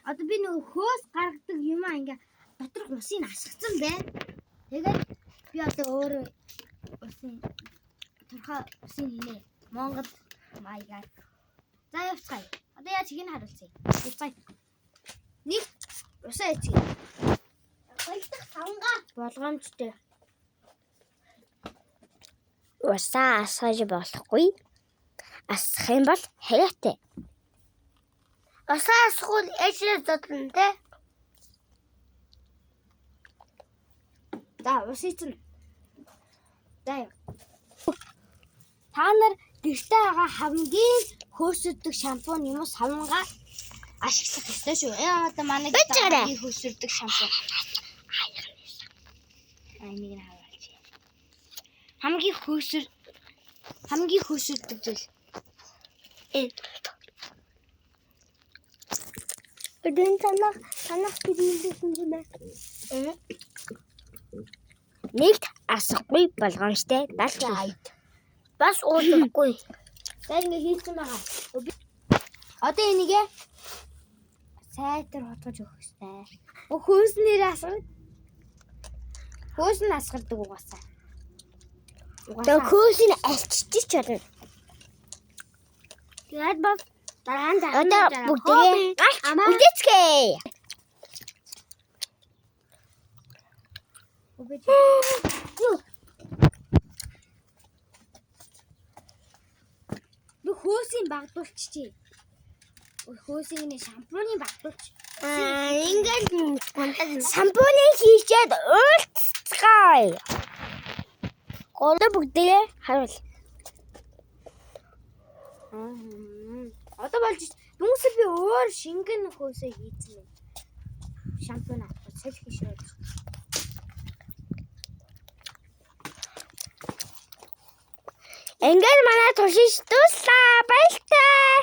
Одоо би нөгөө хөөс гаргадаг юм аа ингээ доторх усыг асгацсан байна. Тэгээд би одоо өөрөө усын торхоо усын хийнэ. Монгол маягаар. За явцгаая. Одоо яаж хийх нь харуулцъя. Явцгаая. Нэг усаа эцгий. Хоёрдох савнгаа болгоомжтой. Усаа асгаж болохгүй. Асах юм бол хаяатай. Усаа асгуул ээжээ зодно те. За ус эцэн. За яа. Та нар гэртээ байгаа хамгийн хөөсөрдөг шампунь юм уу савнгаа ашиглах ёстой шүү. Одоо манай гэртээ хөөсөрдөг шампунь. Энийг нь харуулж. Хамгийн хөөсөрдөг зүйл. Эдэн танах биелсэн юм байна. Нэгт асахгүй болгоомжтой далхайд. Бас уулахгүй. За ингэ хийсэн байгаа. Одоо энийгээ сайтар хотгож өгөх хэрэгтэй. Хөөснөр асгав. Хөөс нь асгардаг угаасаа. Тэгээ хөөсийг альччих ч болно. Тэгээд бас дараа нь Одоо бүгдээ галч үлдээцгээе. Би хөөсийг багдуулчихъя. Хөөсийг нэ шампуны багдуулч. Ингээд шампуны хийчээд уулзгаая. Гол бүгдээ харуул. Одоо болж дүнсэл би өөр шингэн хөөсөө хийсэн юм. Шампунь авах салхи шууд. Ингээд манай туршиж дуслаа. Баярлалаа.